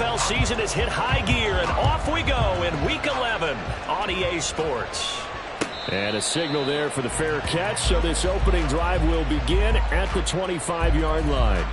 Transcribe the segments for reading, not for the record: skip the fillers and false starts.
NFL season has hit high gear, and off we go in Week 11 on EA Sports. And a signal there for the fair catch, so this opening drive will begin at the 25-yard line.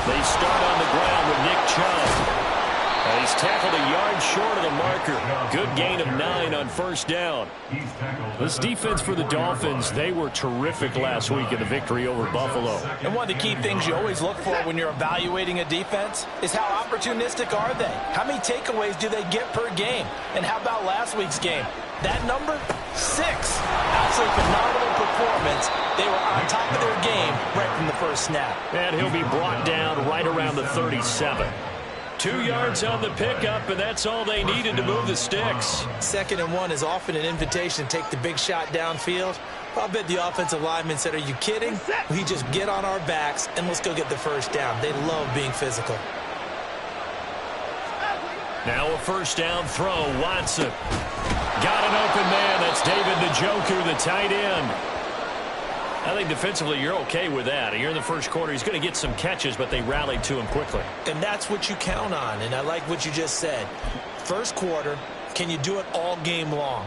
They start on the ground with Nick Chubb. He's tackled a yard short of the marker. Good gain of 9 on first down. This defense for the Dolphins, they were terrific last week in the victory over Buffalo. And one of the key things you always look for when you're evaluating a defense is how opportunistic are they? How many takeaways do they get per game? And how about last week's game? That number? 6. Absolutely phenomenal performance. They were on top of their game right from the first snap. And he'll be brought down right around the 37. 2 yards on the pickup, and that's all they needed to move the sticks. 2nd and 1 is often an invitation to take the big shot downfield. I'll bet the offensive lineman said, are you kidding? We just get on our backs and let's go get the first down. They love being physical. Now a first down throw. Watson. Got an open man. That's David Njoku, the tight end. I think defensively you're okay with that. You're in the first quarter. He's going to get some catches, but they rallied to him quickly. And that's what you count on, and I like what you just said. First quarter, can you do it all game long?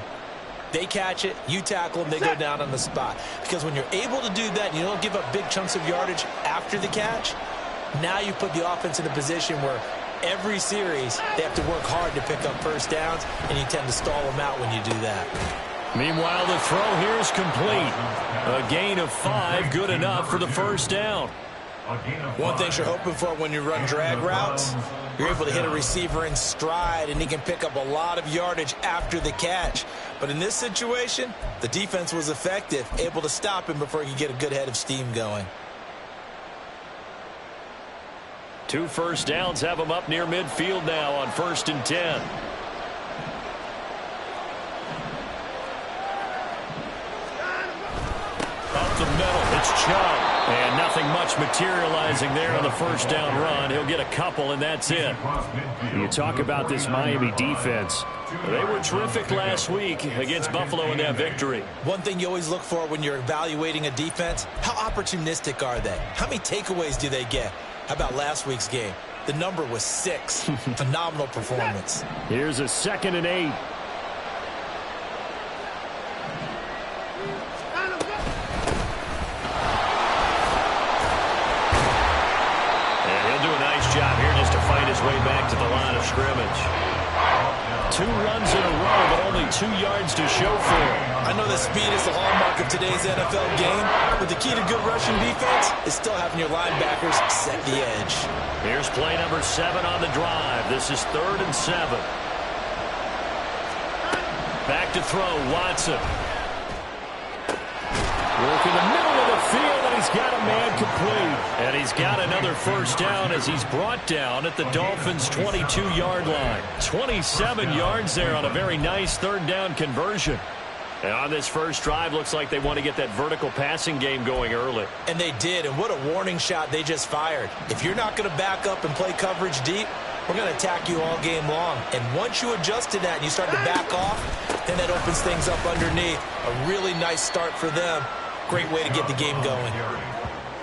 They catch it, you tackle them, they go down on the spot. Because when you're able to do that and you don't give up big chunks of yardage after the catch, now you put the offense in a position where every series they have to work hard to pick up first downs, and you tend to stall them out when you do that. Meanwhile, the throw here is complete. A gain of 5, good enough for the first down. One thing you're hoping for when you run drag routes, you're able to hit a receiver in stride, and he can pick up a lot of yardage after the catch. But in this situation, the defense was effective, able to stop him before he could get a good head of steam going. 2 first downs have him up near midfield now on 1st and 10. Up the middle, it's Chubb. And nothing much materializing there on the first down run. He'll get a couple, and that's it. You talk about this Miami defense. They were terrific last week against Buffalo in that victory. One thing you always look for when you're evaluating a defense, how opportunistic are they? How many takeaways do they get? How about last week's game? The number was 6. Phenomenal performance. Here's a 2nd and 8. Job here just to find his way back to the line of scrimmage. 2 runs in a row, but only 2 yards to show for it. I know that speed is the hallmark of today's NFL game, but the key to good rushing defense is still having your linebackers set the edge. Here's play number 7 on the drive. This is 3rd and 7. Back to throw, Watson. Work in the middle of the field, and he's got a man complete. And he's got another first down as he's brought down at the Dolphins' 22-yard line. 27 yards there on a very nice 3rd down conversion. And on this first drive, looks like they want to get that vertical passing game going early. And they did, and what a warning shot they just fired. If you're not going to back up and play coverage deep, we're going to attack you all game long. And once you adjust to that and you start to back off, then that opens things up underneath. A really nice start for them. Great way to get the game going.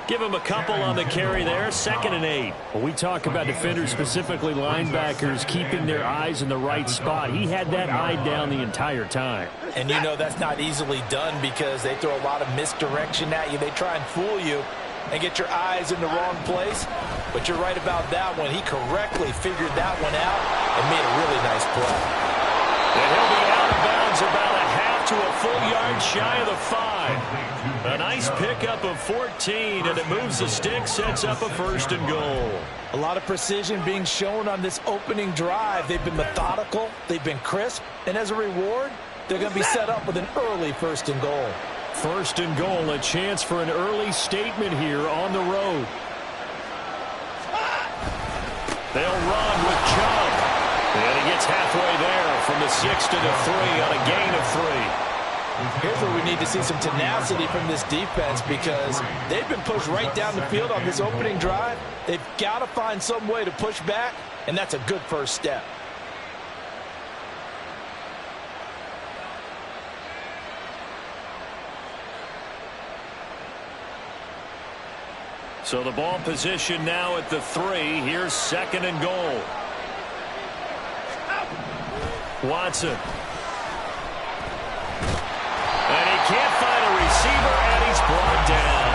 Give him a couple on the carry there. 2nd and 8. When we talk about defenders, specifically linebackers, keeping their eyes in the right spot, he had that eye down the entire time. And you know that's not easily done because they throw a lot of misdirection at you. They try and fool you and get your eyes in the wrong place. But you're right about that one. He correctly figured that one out and made a really nice play. And he'll be out of bounds about a half to a full yard shy of the 5. A nice pickup of 14, and it moves the stick, sets up a 1st and goal. A lot of precision being shown on this opening drive. They've been methodical, they've been crisp, and as a reward, they're going to be set up with an early 1st and goal. 1st and goal, a chance for an early statement here on the road. They'll run with Chubb. And he gets halfway there from the 6 to the 3 on a gain of 3. Here's where we need to see some tenacity from this defense because they've been pushed right down the field on this opening drive. They've got to find some way to push back, and that's a good first step. So the ball position now at the 3. Here's 2nd and goal. Watson. And he can't find a receiver, and he's brought down.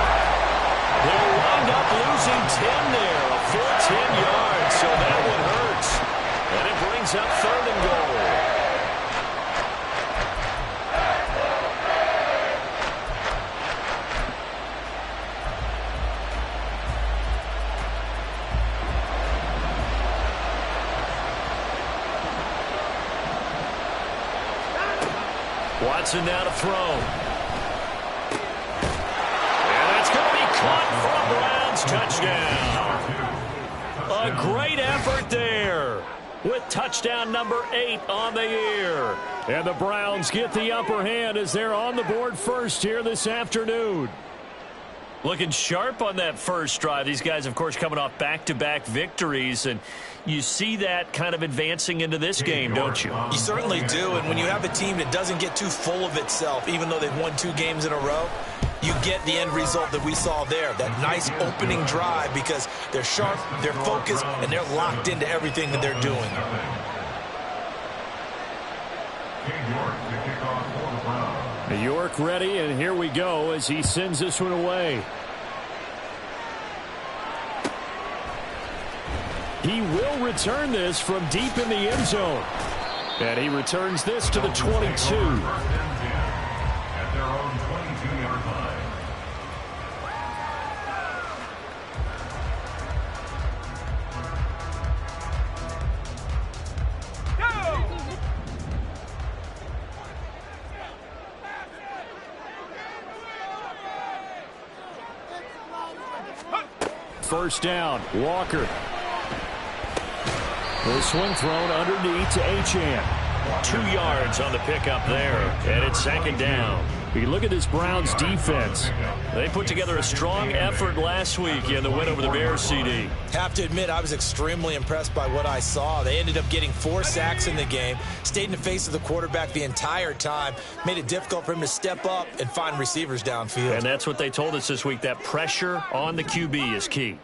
They'll wind up losing 10 there, a full 10 yards, so that one hurts. And it brings up 3rd and goal. Watson now to throw. And that's going to be caught for a Browns touchdown. A great effort there with touchdown number 8 on the year. And the Browns get the upper hand as they're on the board first here this afternoon. Looking sharp on that first drive. These guys, of course, coming off back-to-back victories, and you see that kind of advancing into this game, don't you? You certainly do, and when you have a team that doesn't get too full of itself, even though they've won 2 games in a row, you get the end result that we saw there, that nice opening drive because they're sharp, they're focused, and they're locked into everything that they're doing. York ready, and here we go as he sends this one away. He will return this from deep in the end zone. And he returns this to the 22. At their own 22-yard line. First down, Walker. The swing thrown underneath to Achane. 2 yards on the pickup there, and it's 2nd down. You look at this Browns defense. They put together a strong effort last week in the win over the Bears, CD. Have to admit, I was extremely impressed by what I saw. They ended up getting 4 sacks in the game, stayed in the face of the quarterback the entire time, made it difficult for him to step up and find receivers downfield. And that's what they told us this week, that pressure on the QB is key.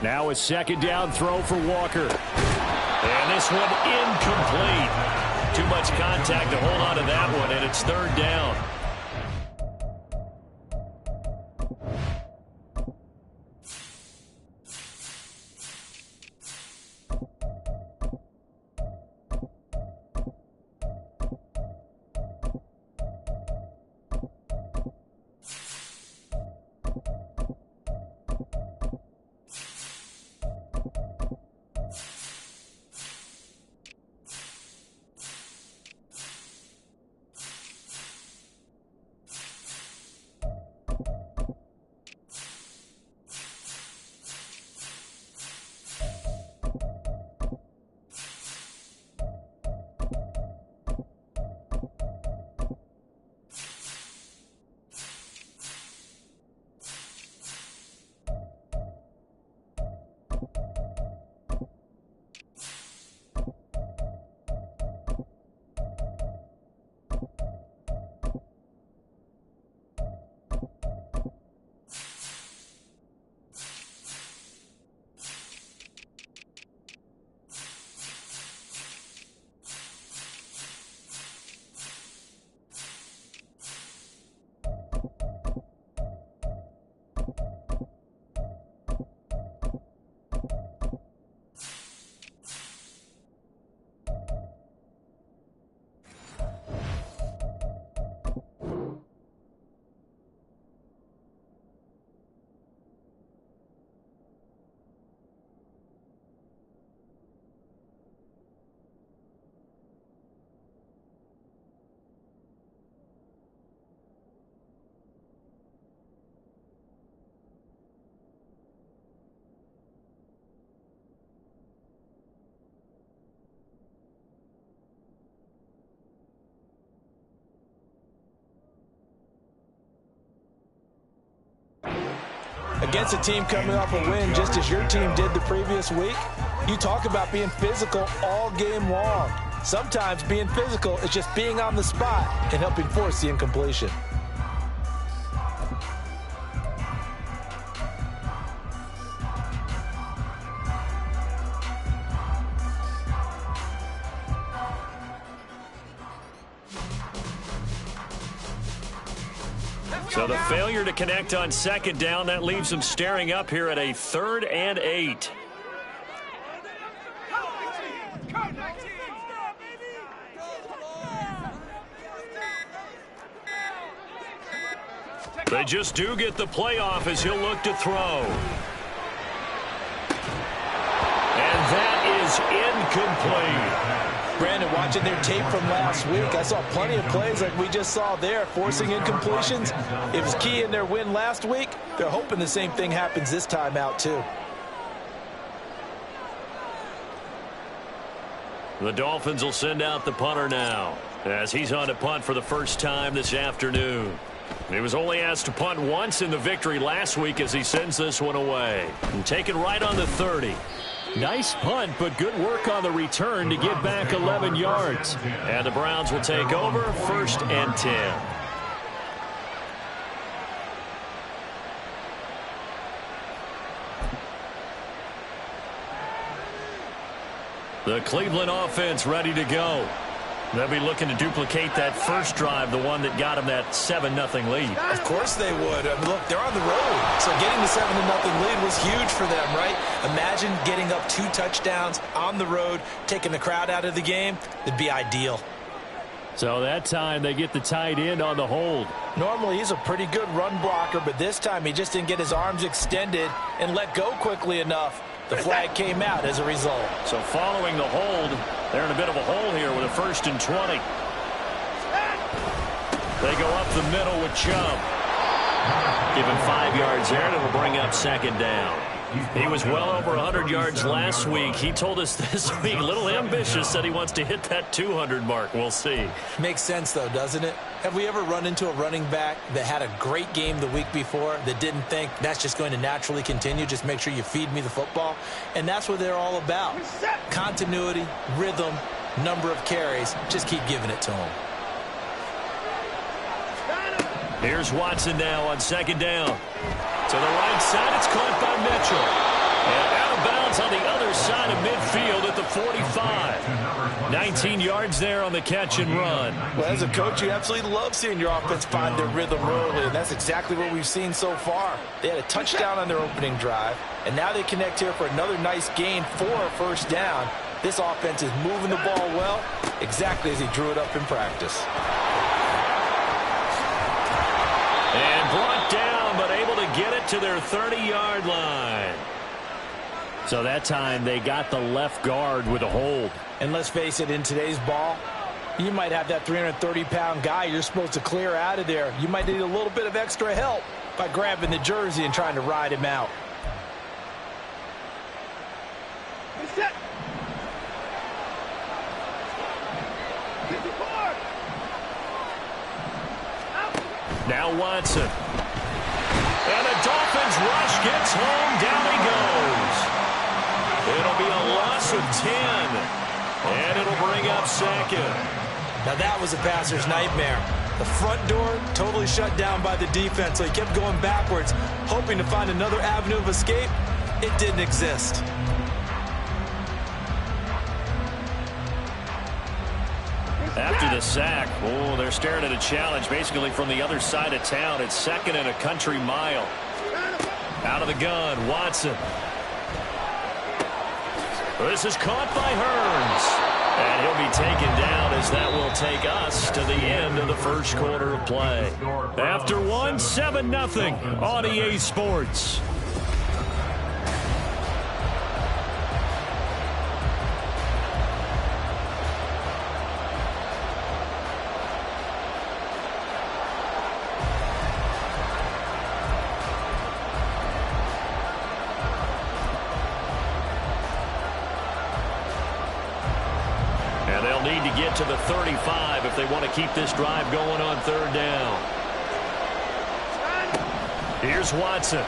Now a 2nd down throw for Walker. And this one incomplete. Too much contact to hold on to that one, and it's 3rd down. Against a team coming off a win just as your team did the previous week, you talk about being physical all game long. Sometimes being physical is just being on the spot and helping force the incompletion. So the failure to connect on second down, that leaves them staring up here at a 3rd and 8. They just do get the playoff as he'll look to throw. And that is incomplete. Brandon, watching their tape from last week, I saw plenty of plays like we just saw there, forcing incompletions. It was key in their win last week. They're hoping the same thing happens this time out, too. The Dolphins will send out the punter now, as he's on to punt for the first time this afternoon. He was only asked to punt once in the victory last week as he sends this one away. And taken right on the 30. Nice punt, but good work on the return to get back 11 yards. And the Browns will take over 1st and 10. The Cleveland offense ready to go. They'll be looking to duplicate that first drive, the one that got them that 7-0 lead. Of course they would. I mean, look, they're on the road. So getting the 7-0 lead was huge for them, right? Imagine getting up 2 touchdowns on the road, taking the crowd out of the game. It'd be ideal. So that time they get the tight end on the hold. Normally he's a pretty good run blocker, but this time he just didn't get his arms extended and let go quickly enough. The flag came out as a result. So following the hold, they're in a bit of a hole here with a 1st and 20. They go up the middle with Chubb. Give him 5 yards there, and it'll bring up 2nd down. He was well over 100 yards last week. He told us this week, a little ambitious, said he wants to hit that 200 mark. We'll see. Makes sense, though, doesn't it? Have we ever run into a running back that had a great game the week before that didn't think that's just going to naturally continue? Just make sure you feed me the football. And that's what they're all about. Continuity, rhythm, number of carries. Just keep giving it to him. Here's Watson now on 2nd down. To the right side, it's caught by Mitchell. And out of bounds on the other side of midfield at the 45. 19 yards there on the catch and run. Well, as a coach, you absolutely love seeing your offense find their rhythm early, and that's exactly what we've seen so far. They had a touchdown on their opening drive, and now they connect here for another nice gain for a 1st down. This offense is moving the ball well, exactly as he drew it up in practice. And brought down, but able to get it to their 30-yard line. So that time they got the left guard with a hold. And let's face it, in today's ball, you might have that 330-pound guy you're supposed to clear out of there. You might need a little bit of extra help by grabbing the jersey and trying to ride him out. Now Watson. And the Dolphins rush gets home. Down he goes. It'll be a loss of 10. And it'll bring up 2nd. Now that was a passer's nightmare. The front door totally shut down by the defense, so he kept going backwards, hoping to find another avenue of escape. It didn't exist. After the sack, they're staring at a challenge basically from the other side of town. It's 2nd and a country mile. Out of the gun, Watson. This is caught by Hearns. And he'll be taken down as that will take us to the end of the 1st quarter of play. After 7-0 on EA Sports. Get to the 35 if they want to keep this drive going on 3rd down. Here's Watson.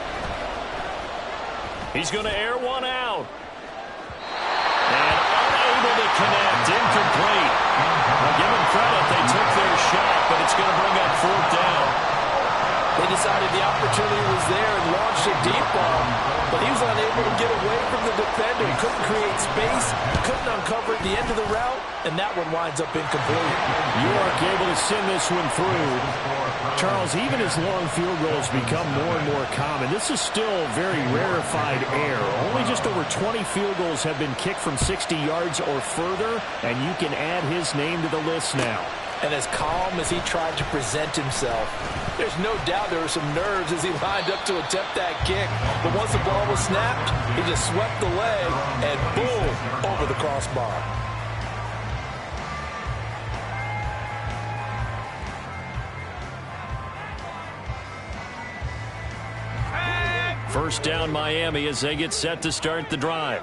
He's going to air one out. And unable to connect. Incomplete. I'll give them credit. They took their shot, but it's going to bring up fourth down. They decided the opportunity was there and launched a deep ball, but he was unable to get away from the defender. He couldn't create space, couldn't uncover at the end of the route, and that one winds up incomplete. York able to send this one through. Charles, even as long field goals become more and more common, this is still very rarefied air. Only just over 20 field goals have been kicked from 60 yards or further, and you can add his name to the list now. And as calm as he tried to present himself, there's no doubt there were some nerves as he lined up to attempt that kick. But once the ball was snapped, he just swept the leg and boom, over the crossbar. First down Miami as they get set to start the drive.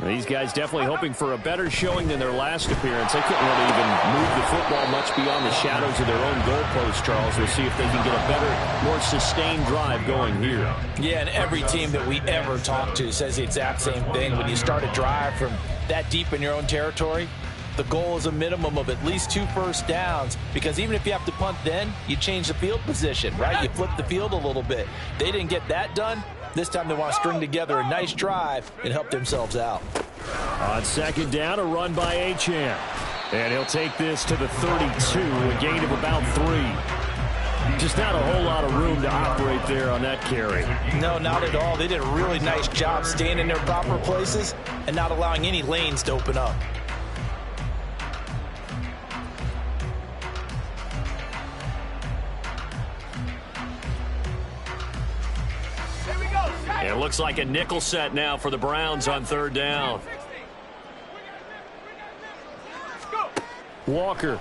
These guys definitely hoping for a better showing than their last appearance. They couldn't really even move the football much beyond the shadows of their own goalpost, Charles. We'll see if they can get a better, more sustained drive going here. Yeah, and every team that we ever talk to says the exact same thing. When you start a drive from that deep in your own territory, the goal is a minimum of at least 2 first downs, because even if you have to punt then, you change the field position, right? You flip the field a little bit. They didn't get that done. This time they want to string together a nice drive and help themselves out. On second down, a run by Achane. And he'll take this to the 32, a gain of about 3. Just not a whole lot of room to operate there on that carry. No, not at all. They did a really nice job staying in their proper places and not allowing any lanes to open up. It looks like a nickel set now for the Browns on third down. Walker.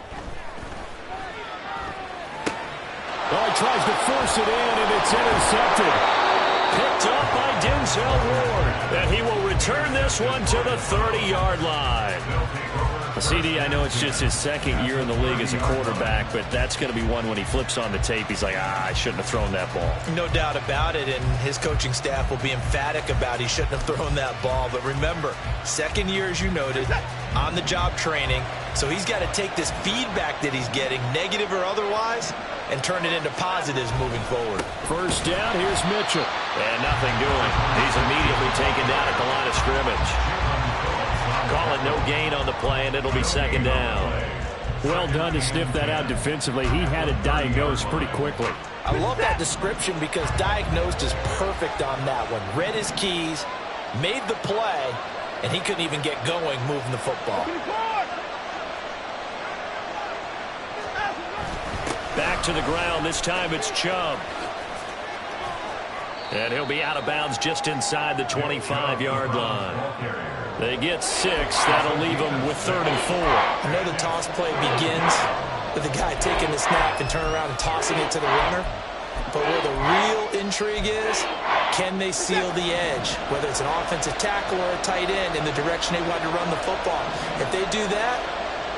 Oh, he tries to force it in, and it's intercepted. Picked up by Denzel Ward. And he will return this one to the 30-yard line. CD, I know it's just his second year in the league as a quarterback, but that's going to be one when he flips on the tape, he's like, I shouldn't have thrown that ball. No doubt about it, and his coaching staff will be emphatic about he shouldn't have thrown that ball. But remember, second year, as you noted, on-the-job training, so he's got to take this feedback that he's getting, negative or otherwise, and turn it into positives moving forward. First down, here's Mitchell. And nothing doing. He's immediately taken down at the line of scrimmage. Call it no gain on the play, and it'll be second down. Well done to sniff that out defensively. He had it diagnosed pretty quickly. I love that description because diagnosed is perfect on that one. Read his keys, made the play, and he couldn't even get going moving the football. Back to the ground. This time it's Chubb. And he'll be out of bounds just inside the 25-yard line. They get 6. That'll leave them with 3rd and 4. I know the toss play begins with the guy taking the snap and turning around and tossing it to the runner. But where the real intrigue is, can they seal the edge? Whether it's an offensive tackle or a tight end in the direction they want to run the football. If they do that,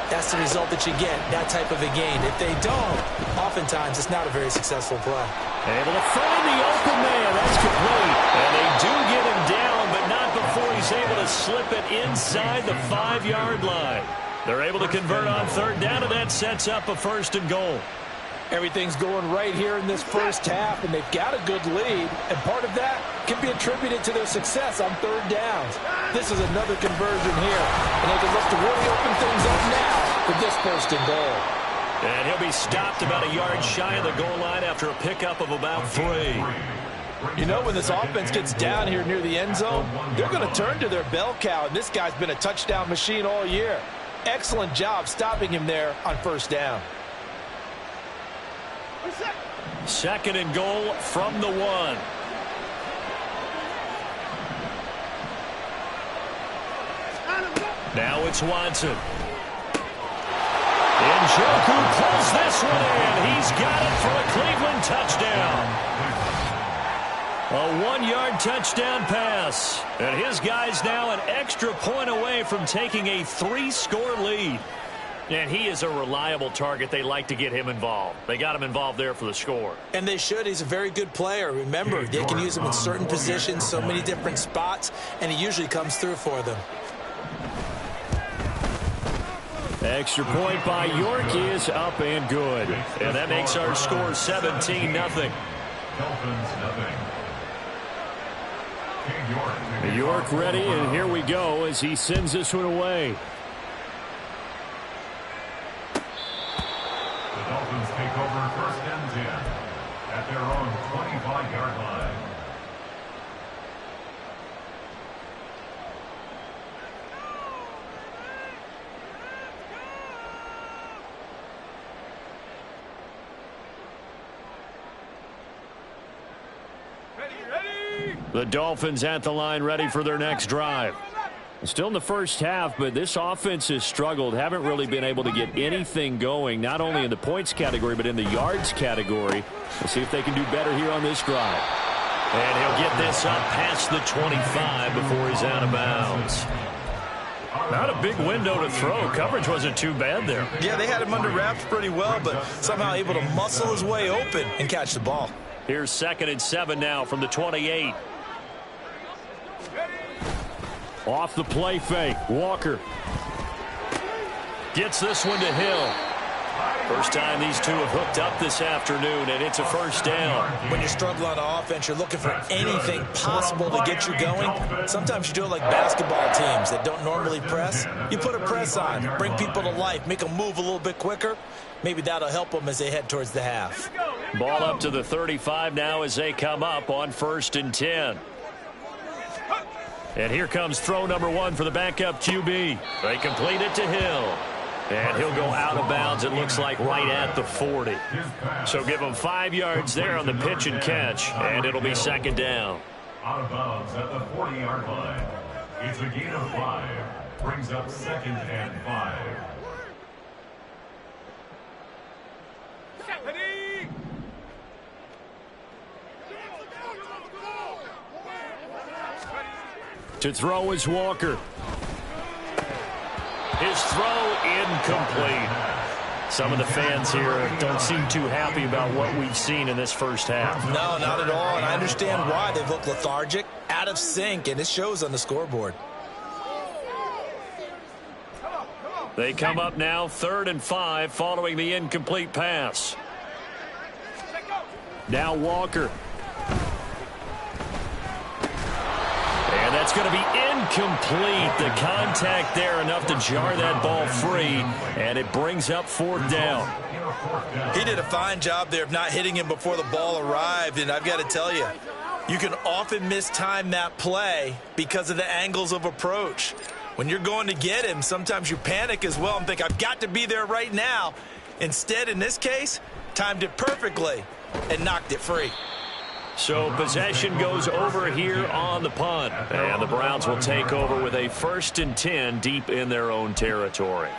that's the result that you get, that type of a gain. If they don't, oftentimes it's not a very successful play. Able to find the open man. That's complete. And they do get him down, but not before he's able to slip it inside the 5-yard line. They're able to convert on third down, and that sets up a 1st and goal. Everything's going right here in this first half, and they've got a good lead, and part of that can be attributed to their success on third downs. This is another conversion here, and they can look to really open things up now with this 1st and goal. And he'll be stopped about a yard shy of the goal line after a pickup of about 3. You know, when this offense gets down here near the end zone, they're going to turn to their bell cow, and this guy's been a touchdown machine all year. Excellent job stopping him there on 1st down. 2nd and goal from the 1. Now it's Watson. Njoku pulls this one in. He's got it for a Cleveland touchdown. A 1-yard touchdown pass. And his guy's now an extra point away from taking a 3-score lead. And he is a reliable target. They like to get him involved. They got him involved there for the score. And they should. He's a very good player. Remember, they can use him in certain positions, so many different spots, and he usually comes through for them. Extra point by York is up and good. And that makes our score 17-0. Dolphins, nothing. York ready, and here we go as he sends this one away. The Dolphins take over 1st and 10 at their own 25-yard line. The Dolphins at the line ready for their next drive. Still in the first half, but this offense has struggled. Haven't really been able to get anything going, not only in the points category, but in the yards category. We'll see if they can do better here on this drive. And he'll get this up past the 25 before he's out of bounds. Not a big window to throw. Coverage wasn't too bad there. Yeah, they had him under wraps pretty well, but somehow able to muscle his way open and catch the ball. Here's 2nd and 7 now from the 28. Off the play fake, Walker. Gets this one to Hill. First time these two have hooked up this afternoon, and it's a first down. When you struggle on offense, you're looking for anything possible to get you going. Sometimes you do it like basketball teams that don't normally press. You put a press on, bring people to life, make them move a little bit quicker. Maybe that'll help them as they head towards the half. Ball up to the 35 now as they come up on 1st and 10. And here comes throw number 1 for the backup QB. They complete it to Hill. And he'll go out of bounds, it looks like, right at the 40. So give him 5 yards there on the pitch and catch, and it'll be 2nd down. Out of bounds at the 40-yard line. It's a gain of 5. Brings up 2nd and 5. To throw is Walker. His throw incomplete. Some of the fans here don't seem too happy about what we've seen in this first half. No, not at all, and I understand why. They've looked lethargic, out of sync, and it shows on the scoreboard. They come up now 3rd and 5 following the incomplete pass. Now Walker. And that's going to be incomplete. The contact there enough to jar that ball free, and it brings up 4th down. He did a fine job there of not hitting him before the ball arrived, and I've got to tell you, you can often mistime that play because of the angles of approach. When you're going to get him, sometimes you panic as well and think, I've got to be there right now. Instead, in this case, timed it perfectly and knocked it free. So possession goes over here on the punt. And the Browns will take over with a 1st and 10 deep in their own territory.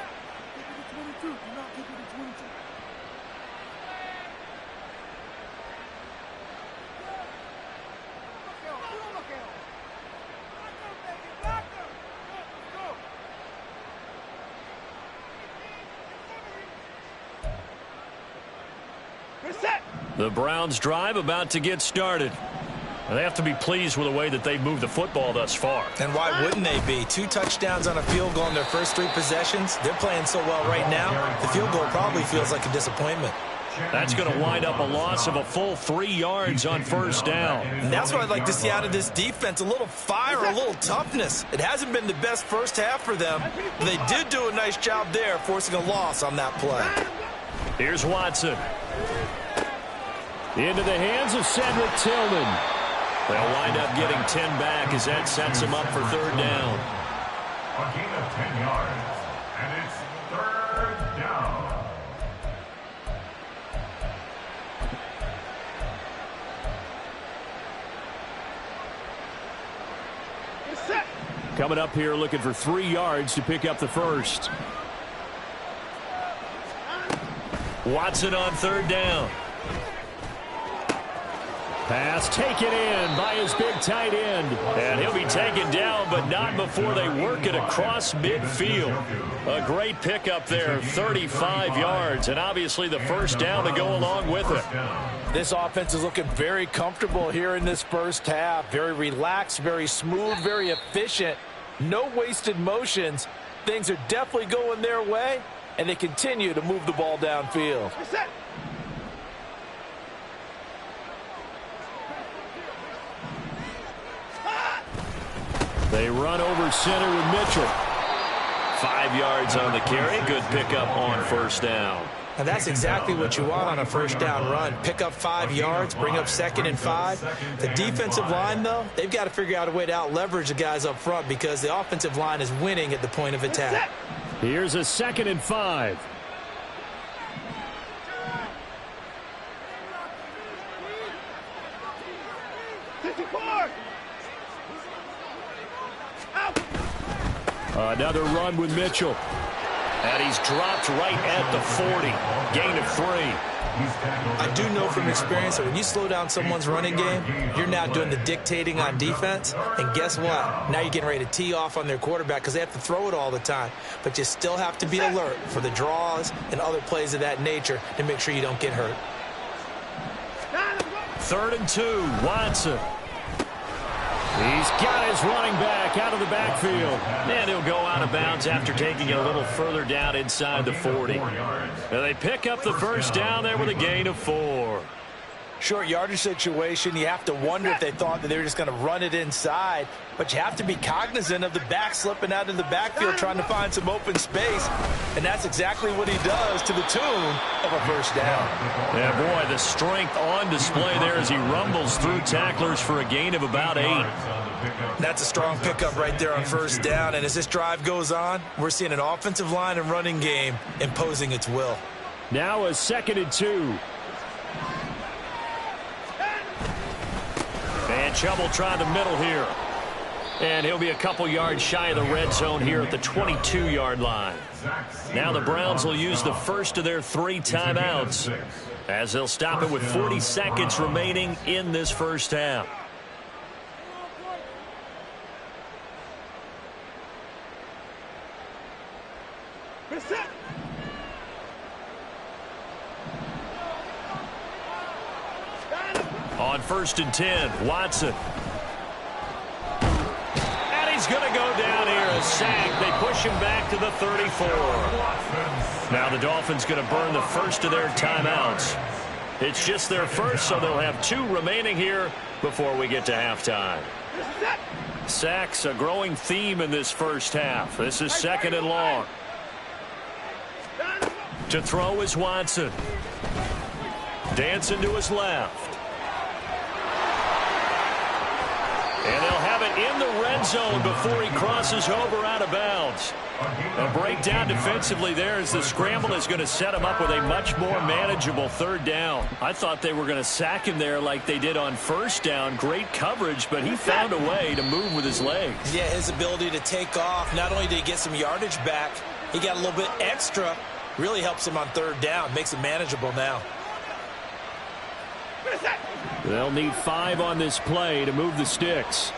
The Browns drive about to get started. They have to be pleased with the way that they've moved the football thus far. And why wouldn't they be? 2 touchdowns on a field goal in their first 3 possessions. They're playing so well right now, the field goal probably feels like a disappointment. That's going to wind up a loss of a full 3 yards on 1st down. And that's what I'd like to see out of this defense, a little fire, a little toughness. It hasn't been the best first half for them, but they did do a nice job there forcing a loss on that play. Here's Watson. Into the hands of Cedric Tillman. They'll wind up getting 10 back as that sets them up for 3rd down. A gain of 10 yards, and it's 3rd down. Coming up here looking for 3 yards to pick up the first. Watson on 3rd down. Pass taken in by his big tight end. And he'll be taken down, but not before they work it across midfield. A great pickup there, 35 yards, and obviously the first down to go along with it. This offense is looking very comfortable here in this first half. Very relaxed, very smooth, very efficient. No wasted motions. Things are definitely going their way, and they continue to move the ball downfield. They run over center with Mitchell. 5 yards on the carry. Good pickup on first down. And that's exactly what you want on a first down run. Pick up 5 yards, bring up 2nd and 5. The defensive line, though, they've got to figure out a way to out-leverage the guys up front because the offensive line is winning at the point of attack. Here's a 2nd and 5. Another run with Mitchell. And he's dropped right at the 40. Gain of 3. I do know from experience that when you slow down someone's running game, you're now doing the dictating on defense. And guess what? Now you're getting ready to tee off on their quarterback because they have to throw it all the time. But you still have to be alert for the draws and other plays of that nature to make sure you don't get hurt. 3rd and 2. Watson. He's got his running back out of the backfield. And he'll go out of bounds after taking it a little further down inside the 40. And they pick up the first down there with a gain of 4. Short yardage situation, you have to wonder if they thought that they were just going to run it inside. But you have to be cognizant of the back slipping out of the backfield trying to find some open space. And that's exactly what he does to the tune of a first down. Yeah, boy, the strength on display there as he rumbles through tacklers for a gain of about 8. That's a strong pickup right there on first down. And as this drive goes on, we're seeing an offensive line and running game imposing its will. Now a 2nd and 2. And Chubb trying the middle here. And he'll be a couple yards shy of the red zone here at the 22-yard line. Now the Browns will use the first of their 3 timeouts as they'll stop it with 40 seconds remaining in this first half. On 1st and 10, Watson. And he's going to go down here, a sack. They push him back to the 34. Now the Dolphins going to burn the first of their timeouts. It's just their first, so they'll have 2 remaining here before we get to halftime. Sacks, a growing theme in this first half. This is 2nd and long. To throw is Watson. Dancing to his left. And they'll have it in the red zone before he crosses over out of bounds. A breakdown defensively there as the scramble is going to set him up with a much more manageable 3rd down. I thought they were going to sack him there like they did on first down. Great coverage, but he found a way to move with his legs. Yeah, his ability to take off, not only did he get some yardage back, he got a little bit extra. Really helps him on 3rd down, makes it manageable now. They'll need 5 on this play to move the sticks.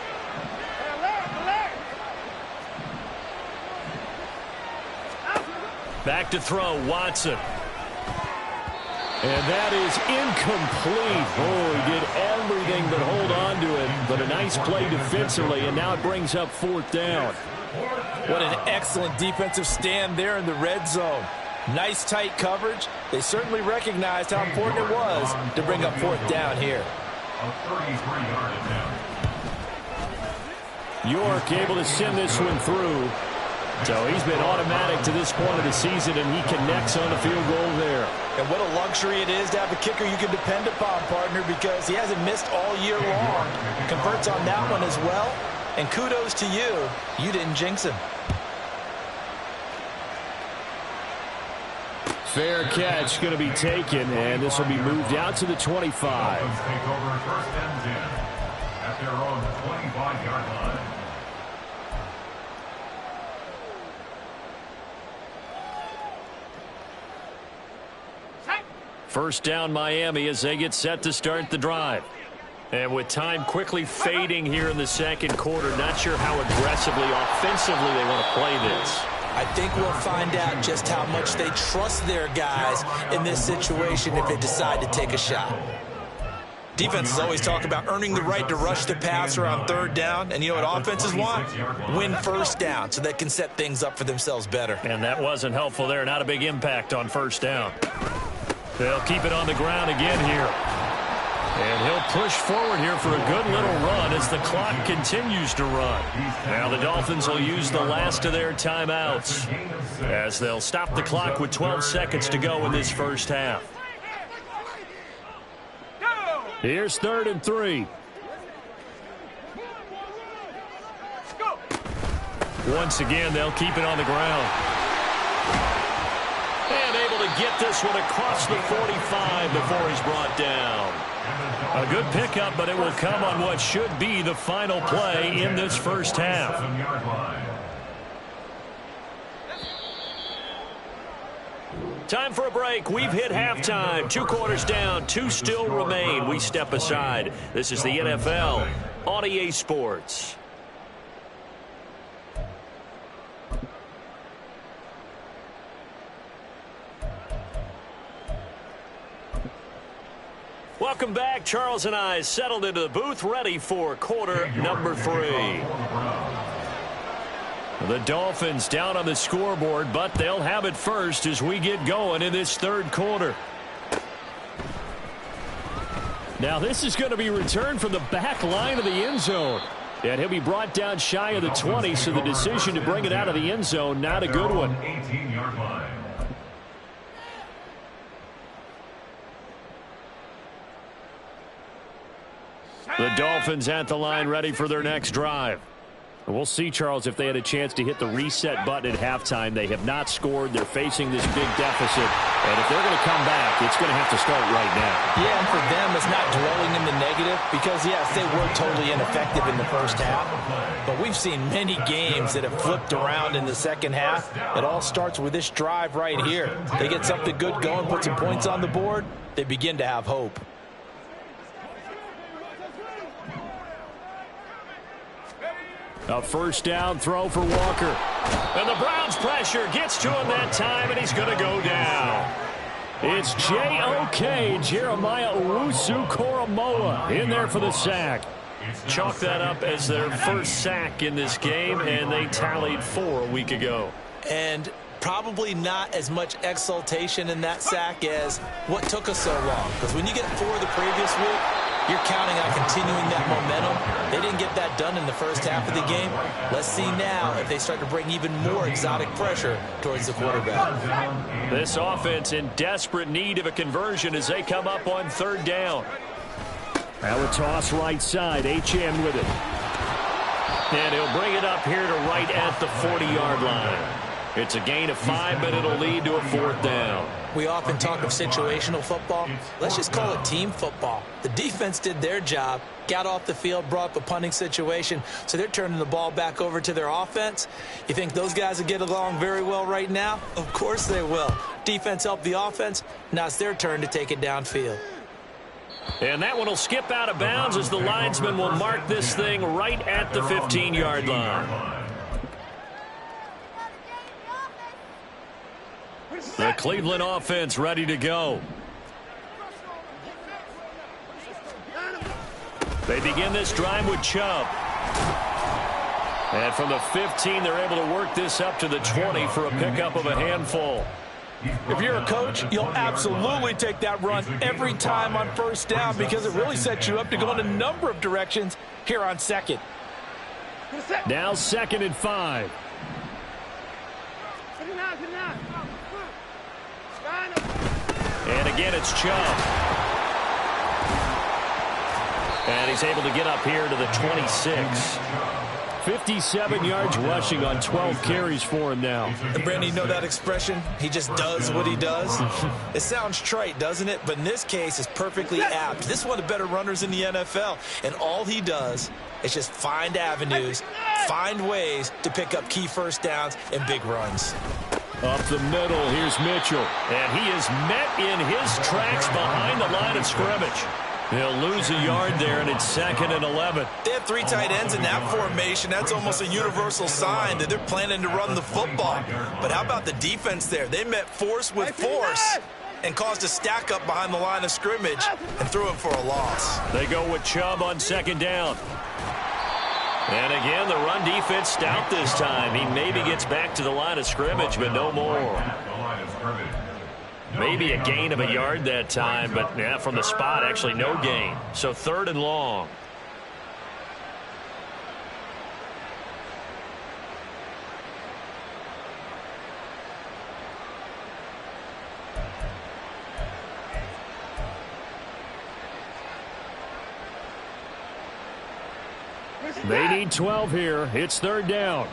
Back to throw, Watson. And that is incomplete. Oh, he did everything but hold on to it. But a nice play defensively, and now it brings up 4th down. What an excellent defensive stand there in the red zone. Nice tight coverage. They certainly recognized how important it was to bring up 4th down here. York able to send this one through. So he's been automatic to this point of the season, and he connects on the field goal there. And what a luxury it is to have a kicker you can depend upon, partner, because he hasn't missed all year long. Converts on that one as well. And kudos to you. You didn't jinx him. Fair catch going to be taken, and this will be moved out to the 25. Take over 1st and 10 at their own 25-yard line. First down Miami as they get set to start the drive. And with time quickly fading here in the second quarter, not sure how aggressively, offensively they want to play this. I think we'll find out just how much they trust their guys in this situation if they decide to take a shot. Defenses always talk about earning the right to rush the passer on third down. And you know what offenses want? Win first down so they can set things up for themselves better. And that wasn't helpful there. Not a big impact on first down. They'll keep it on the ground again here. And he'll push forward here for a good little run as the clock continues to run. Now the Dolphins will use the last of their timeouts as they'll stop the clock with 12 seconds to go in this first half. Here's 3rd and 3. Once again, they'll keep it on the ground. And able to get this one across the 45 before he's brought down. A good pickup, but it will come on what should be the final play in this first half. Time for a break. We've hit halftime. 2 quarters down. 2 still remain. We step aside. This is the NFL on EA Sports. Welcome back. Charles and I settled into the booth, ready for quarter number 3. The Dolphins down on the scoreboard, but they'll have it first as we get going in this third quarter. Now this is going to be returned from the back line of the end zone. And he'll be brought down shy of the 20, so the decision to bring it out of the end zone, not a good one. 18-yard line. The Dolphins at the line ready for their next drive. We'll see, Charles, if they had a chance to hit the reset button at halftime. They have not scored. They're facing this big deficit. And if they're going to come back, it's going to have to start right now. Yeah, and for them, it's not dwelling in the negative because, yes, they were totally ineffective in the first half. But we've seen many games that have flipped around in the second half. It all starts with this drive right here. They get something good going, put some points on the board, they begin to have hope. A first down throw for Walker. And the Browns pressure gets to him that time, and he's going to go down. It's J.O.K. Jeremiah Owusu-Koramoah in there for the sack. Chalk that up as their first sack in this game, and they tallied 4 a week ago. And probably not as much exultation in that sack as what took us so long. Because when you get 4 the previous week, you're counting on continuing that momentum. They didn't get that done in the first half of the game. Let's see now if they start to bring even more exotic pressure towards the quarterback. This offense in desperate need of a conversion as they come up on 3rd down. Now a toss right side. Achane with it. And he'll bring it up here to right at the 40-yard line. It's a gain of 5, but it'll lead to a 4th down. We often talk of situational football. Let's just call it team football. The defense did their job, got off the field, brought up a punting situation, so they're turning the ball back over to their offense. You think those guys will get along very well right now? Of course they will. Defense helped the offense. Now it's their turn to take it downfield. And that one will skip out of bounds as the linesman will mark this thing right at the 15-yard line. The Cleveland offense ready to go. They begin this drive with Chubb. And from the 15, they're able to work this up to the 20 for a pickup of a handful. If you're a coach, you'll absolutely take that run every time on first down because it really sets you up to go in a number of directions here on 2nd. Now 2nd and 5. And again, it's Chubb. And he's able to get up here to the 26. 57 yards rushing on 12 carries for him now. And Brandon, you know that expression? He just does what he does. It sounds trite, doesn't it? But in this case, it's perfectly apt. This is one of the better runners in the NFL. And all he does is just find avenues, find ways to pick up key first downs and big runs. Up the middle, here's Mitchell. And he is met in his tracks behind the line of scrimmage. They'll lose a yard there, and it's 2nd and 11. They have 3 tight ends in that formation. That's almost a universal sign that they're planning to run the football. But how about the defense there? They met force with force and caused a stack up behind the line of scrimmage and threw it for a loss. They go with Chubb on 2nd down. And again, the run defense stout this time. He maybe gets back to the line of scrimmage, but no more. Maybe a gain of a yard that time, but yeah, from the spot, actually no gain. So 3rd and long. They need 12 here. It's 3rd down.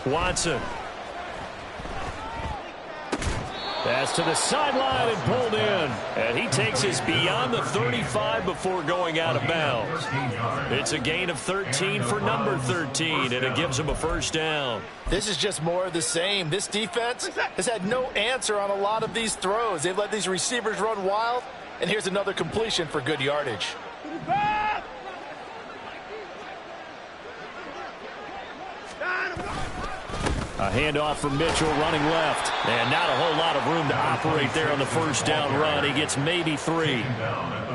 Watson. Pass to the sideline and pulled in. And he takes us beyond the 35 before going out of bounds. It's a gain of 13 for number 13, and it gives him a 1st down. This is just more of the same. This defense has had no answer on a lot of these throws. They've let these receivers run wild, and here's another completion for good yardage. A handoff from Mitchell running left. And not a whole lot of room to operate there on the 1st down run. He gets maybe 3.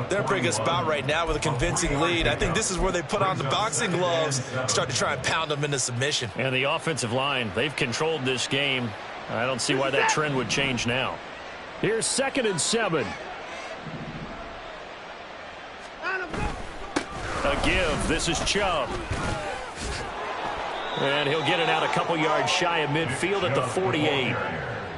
They're in a pretty good spot right now with a convincing lead. I think this is where they put on the boxing gloves, start to try and pound them into submission. And the offensive line, they've controlled this game. I don't see why that trend would change now. Here's 2nd and 7. A give. This is Chubb. And he'll get it out a couple yards shy of midfield at the 48.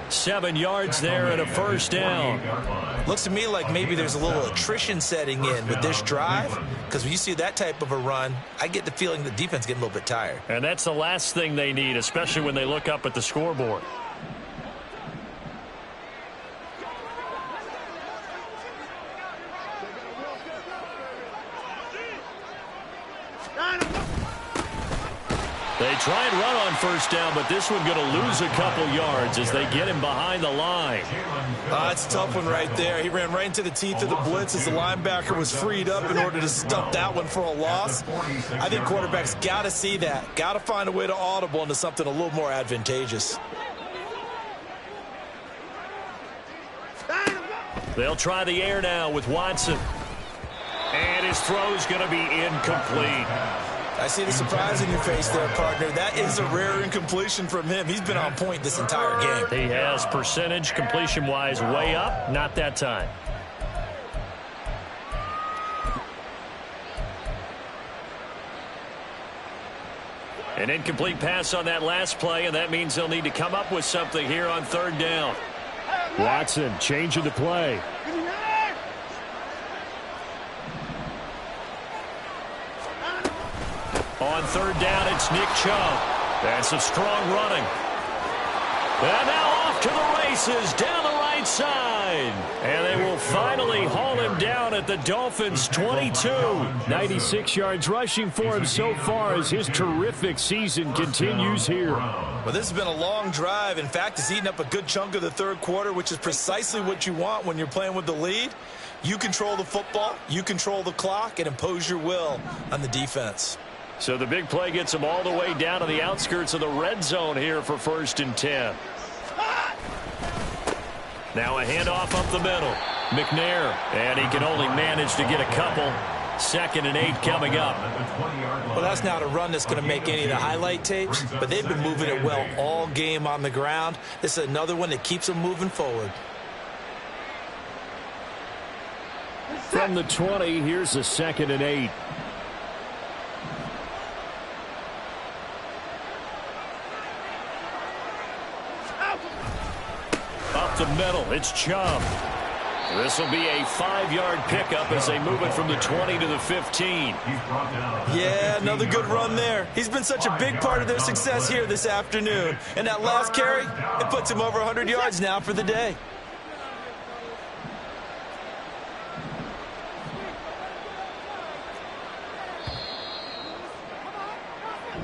7 yards there and a 1st down. Looks to me like maybe there's a little attrition setting in with this drive, because when you see that type of a run, I get the feeling the defense getting a little bit tired. And that's the last thing they need, especially when they look up at the scoreboard. They try and run on 1st down, but this one going to lose a couple yards as they get him behind the line. It's a tough one right there. He ran right into the teeth of the blitz as the linebacker was freed up in order to stuff that one for a loss. I think quarterbacks got to see that. Got to find a way to audible into something a little more advantageous. They'll try the air now with Watson. And his throw's going to be incomplete. I see the surprise in your face there, partner. That is a rare incompletion from him. He's been on point this entire game. He has percentage completion-wise way up. Not that time. An incomplete pass on that last play, and that means they'll need to come up with something here on 3rd down. Watson changing the play. On 3rd down, it's Nick Chubb. That's a strong running. And now off to the races down the right side. And they will finally haul him down at the Dolphins' 22. 96 yards rushing for him so far as his terrific season continues here. Well, this has been a long drive. In fact, it's eaten up a good chunk of the 3rd quarter, which is precisely what you want when you're playing with the lead. You control the football, you control the clock, and impose your will on the defense. So the big play gets him all the way down to the outskirts of the red zone here for 1st and 10. Now a handoff up the middle. McNair, and he can only manage to get a couple. 2nd and 8 coming up. Well, that's not a run that's going to make any of the highlight tapes, but they've been moving it well all game on the ground. This is another one that keeps them moving forward. From the 20, here's a 2nd and 8. Up the middle, it's Chubb. This will be a 5-yard pickup as they move it from the 20 to the 15. Yeah, another good run there. He's been such a big part of their success here this afternoon. And that last carry, it puts him over 100 yards now for the day.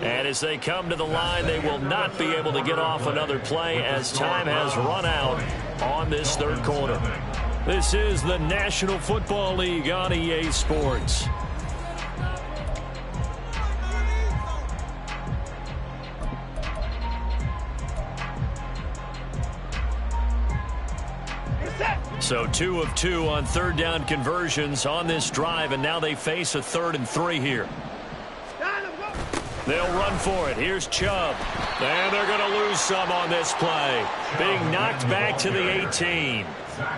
And as they come to the line, they will not be able to get off another play as time has run out. on this third quarter. This is the National Football League on EA Sports. So 2 of 2 on third down conversions on this drive, and now they face a 3rd and 3 here. They'll run for it. Here's Chubb. And they're going to lose some on this play. Being knocked back to the 18.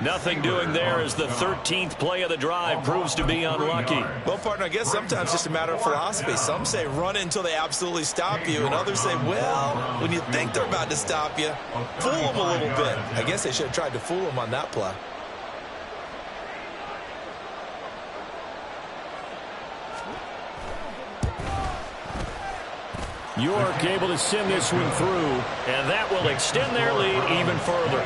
Nothing doing there as the 13th play of the drive proves to be unlucky. Well, partner, I guess sometimes it's just a matter of philosophy. Some say run until they absolutely stop you, and others say, well, when you think they're about to stop you, fool them a little bit. I guess they should have tried to fool them on that play. York able to send this one through, and that will extend their lead even further.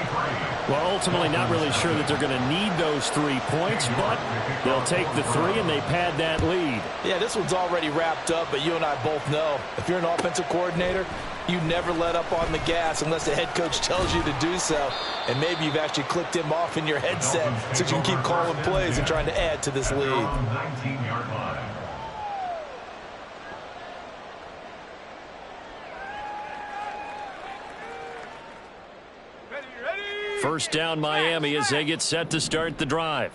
Well, ultimately not really sure that they're going to need those 3 points, but they'll take the 3 and they pad that lead. Yeah, this one's already wrapped up, but you and I both know if you're an offensive coordinator, you never let up on the gas unless the head coach tells you to do so. And maybe you've actually clicked him off in your headset so you can keep calling plays and trying to add to this lead. 19-yard line. First down Miami as they get set to start the drive.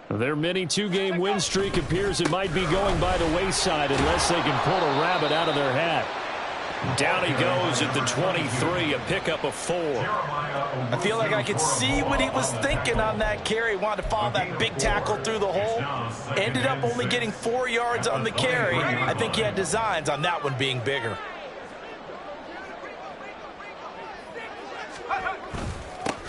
Their mini 2-game win streak appears it might be going by the wayside unless they can pull a rabbit out of their hat. Down he goes at the 23, a pickup of 4. I feel like I could see what he was thinking on that carry. He wanted to follow that big tackle through the hole. Ended up only getting 4 yards on the carry. I think he had designs on that one being bigger.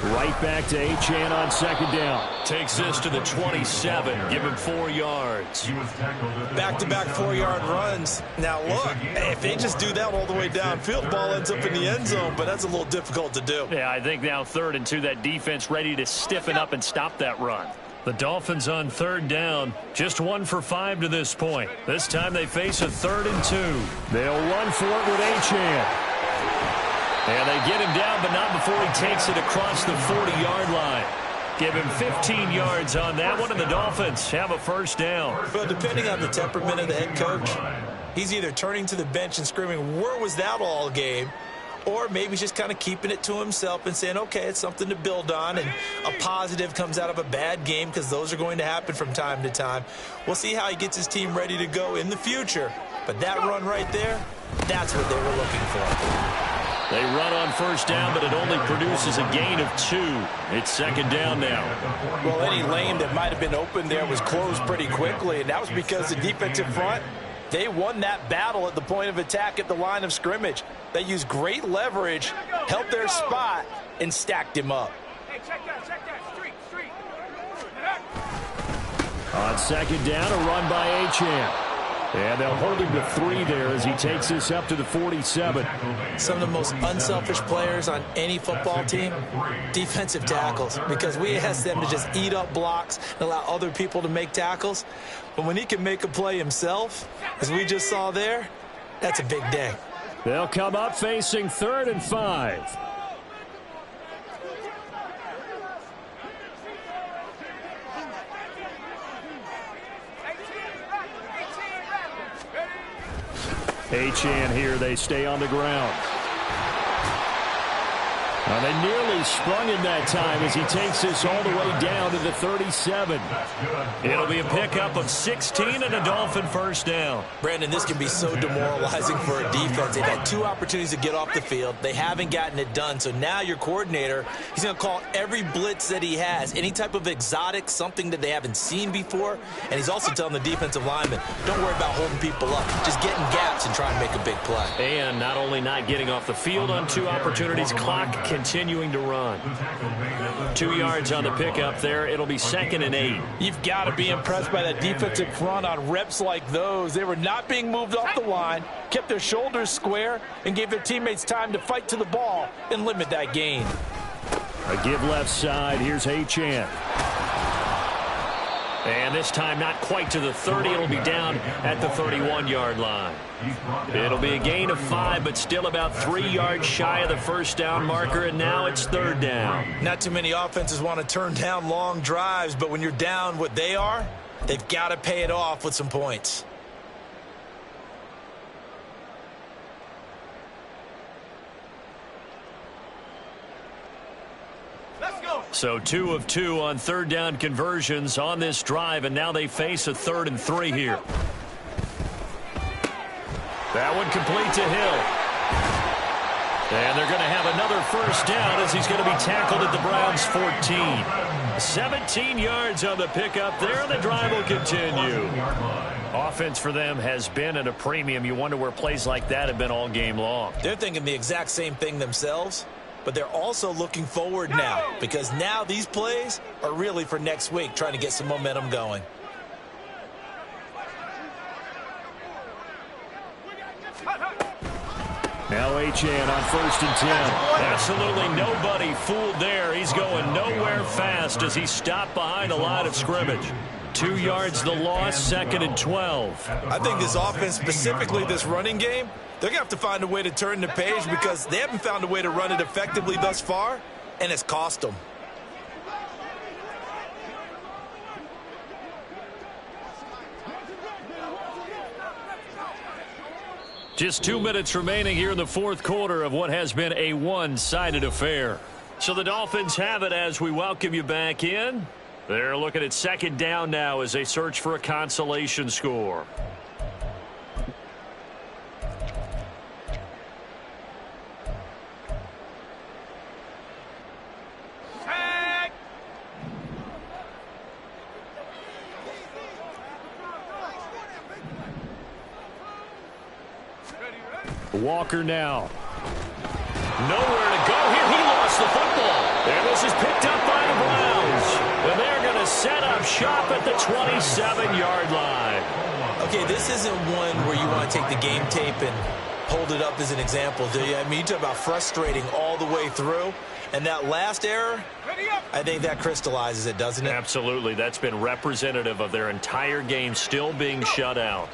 Right back to Achane on second down. Takes this to the 27, give him 4 yards. Back-to-back 4-yard runs. Now, look, if they just do that all the way downfield, ball ends up in the end zone, but that's a little difficult to do. Yeah, I think now 3rd and 2, that defense ready to stiffen up and stop that run. The Dolphins on 3rd down, just 1 for 5 to this point. This time they face a 3rd and 2. They'll run for it with Achane. And they get him down, but not before he takes it across the 40-yard line. Give him 15 yards on that one, and the Dolphins have a first down. But depending on the temperament of the head coach, he's either turning to the bench and screaming, where was that all game? Or maybe he's just kind of keeping it to himself and saying, okay, it's something to build on, and a positive comes out of a bad game because those are going to happen from time to time. We'll see how he gets his team ready to go in the future. But that run right there, that's what they were looking for. They run on first down, but it only produces a gain of 2. It's second down now. Well, any lane that might have been open there was closed pretty quickly, and that was because the defensive front, they won that battle at the point of attack at the line of scrimmage. They used great leverage, held their spot, and stacked him up. Hey, check that. Street. On second down, a run by Achane. And they'll hold him to 3 there as he takes this up to the 47. Some of the most unselfish players on any football team, defensive tackles, because we ask them to just eat up blocks and allow other people to make tackles. But when he can make a play himself, as we just saw there, that's a big day. They'll come up facing 3rd and 5. Achane here, they stay on the ground. Now they nearly sprung him that time as he takes this all the way down to the 37. It'll be a pickup of 16 and a Dolphin first down. Brandon, this can be so demoralizing for a defense. They've had 2 opportunities to get off the field. They haven't gotten it done. So now your coordinator, he's going to call every blitz that he has, any type of exotic, something that they haven't seen before. And he's also telling the defensive lineman, don't worry about holding people up. Just get in gaps and try and make a big play. And not only not getting off the field on 2 opportunities, clock continuing to run. 2 yards on the pickup there. It'll be 2nd and 8. You've got to be impressed by that defensive front on reps like those. They were not being moved off the line, kept their shoulders square, and gave their teammates time to fight to the ball and limit that gain. A give left side. Here's Achane. And this time not quite to the 30. It'll be down at the 31-yard line. It'll be a gain of 5, but still about 3 yards shy of the first down marker, and now it's 3rd down. Not too many offenses want to turn down long drives, but when you're down what they are, they've got to pay it off with some points. So 2 of 2 on 3rd down conversions on this drive, and now they face a 3rd and 3 here. That one complete to Hill. And they're going to have another first down as he's going to be tackled at the Browns' 14. 17 yards on the pickup there, and the drive will continue. Offense for them has been at a premium. You wonder where plays like that have been all game long. They're thinking the exact same thing themselves, but they're also looking forward now because now these plays are really for next week, trying to get some momentum going. Now Achane on 1st and 10. Absolutely nobody fooled there. He's going nowhere fast as he's stopped behind a line of scrimmage. 2 yards the loss, 2nd and 12. I think this offense, specifically this running game, they're going to have to find a way to turn the page because they haven't found a way to run it effectively thus far, and it's cost them. Just 2 minutes remaining here in the 4th quarter of what has been a one-sided affair. So the Dolphins have it as we welcome you back in. They're looking at 2nd down now as they search for a consolation score. Walker now. Nowhere to go here. He lost the football. And this is picked up by the Browns. And they're going to set up shop at the 27-yard line. Okay, this isn't one where you want to take the game tape and hold it up as an example, do you? I mean, you talk about frustrating all the way through. And that last error, I think that crystallizes it, doesn't it? Absolutely. That's been representative of their entire game still being shut out.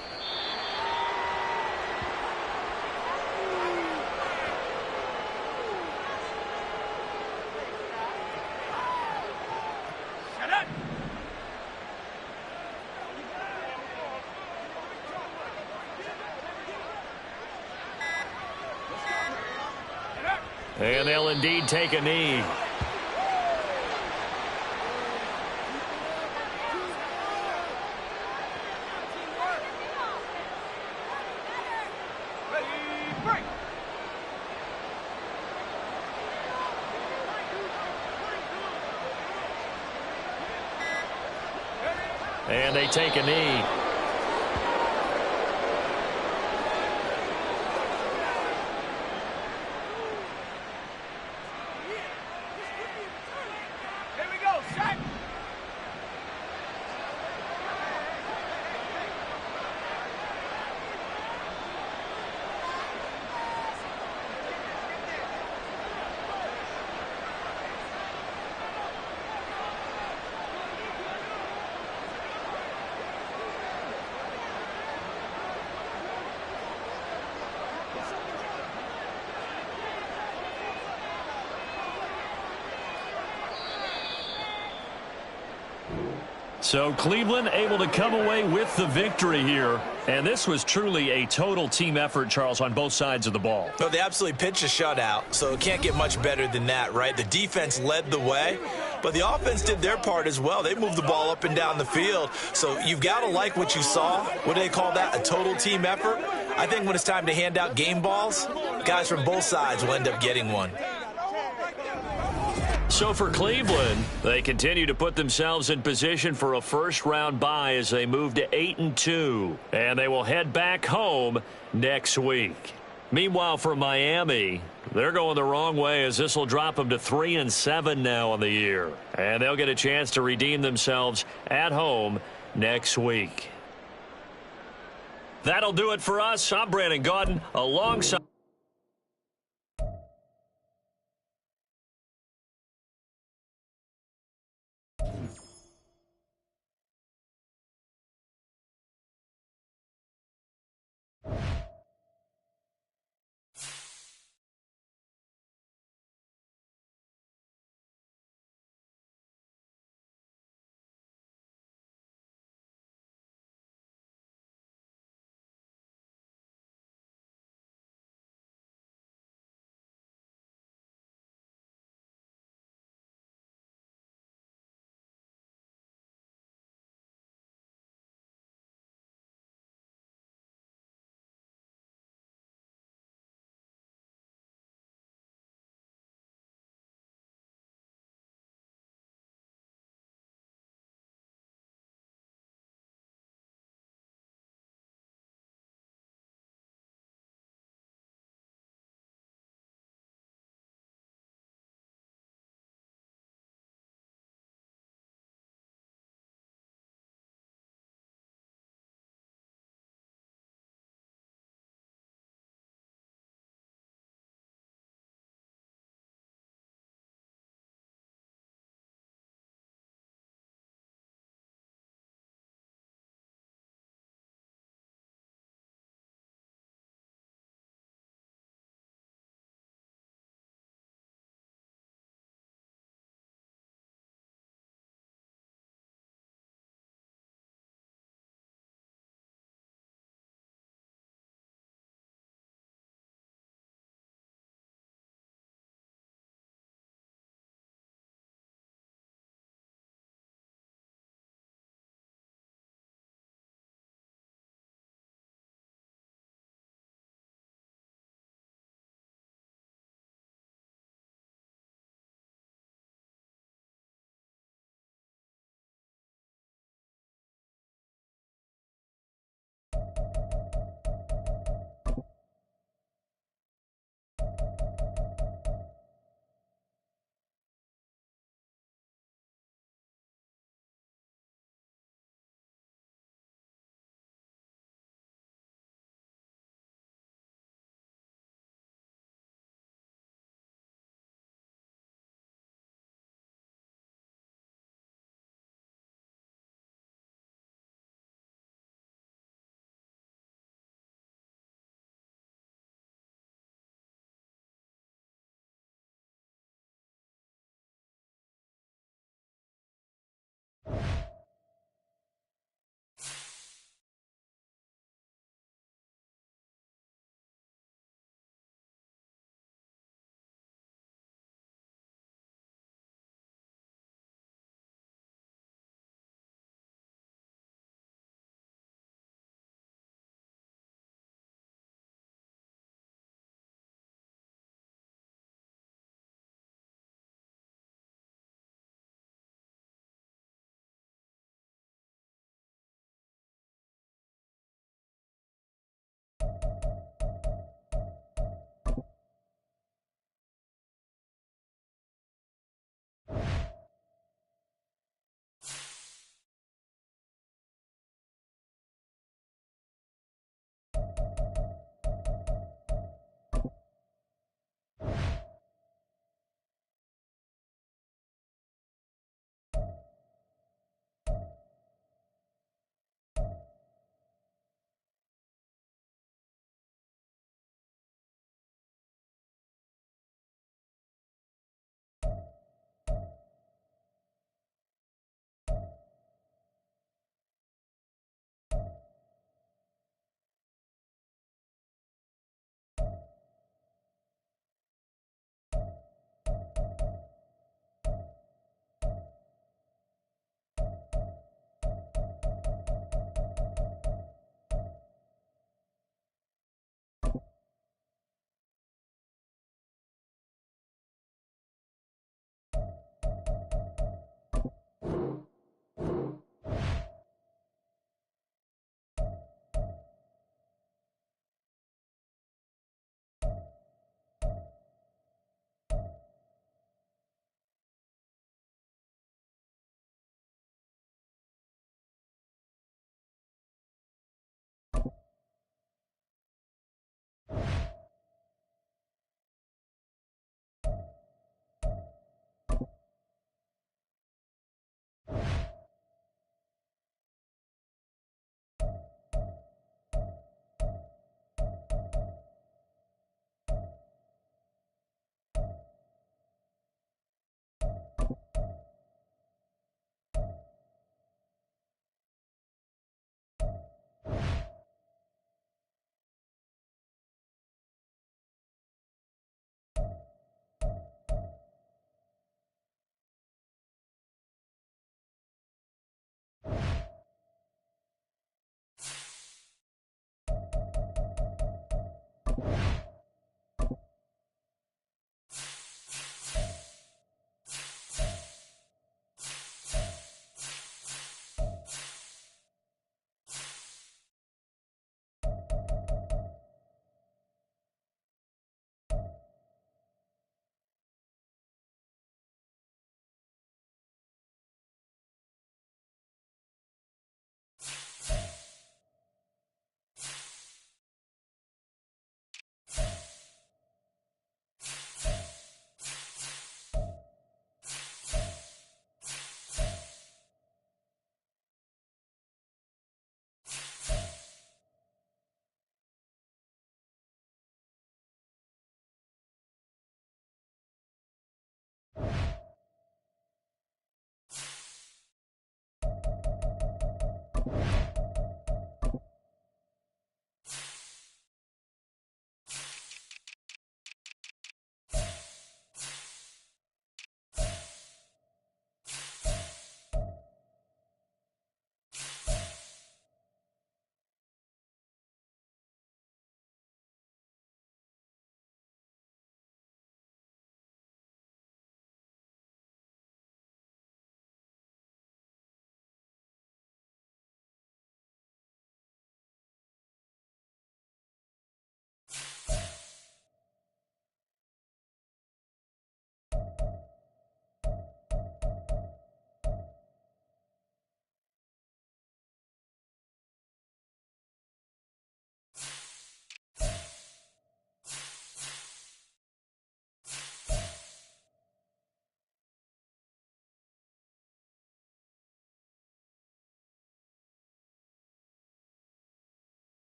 And they'll indeed take a knee. And they take a knee. So Cleveland able to come away with the victory here. And this was truly a total team effort, Charles, on both sides of the ball. No, they absolutely pitched a shutout, so it can't get much better than that, right? The defense led the way, but the offense did their part as well. They moved the ball up and down the field. So you've got to like what you saw. What do they call that? A total team effort? I think when it's time to hand out game balls, guys from both sides will end up getting one. So for Cleveland, they continue to put themselves in position for a first-round bye as they move to 8-2, and they will head back home next week. Meanwhile, for Miami, they're going the wrong way as this will drop them to 3-7 now on the year, and they'll get a chance to redeem themselves at home next week. That'll do it for us. I'm Brandon Gaudin alongside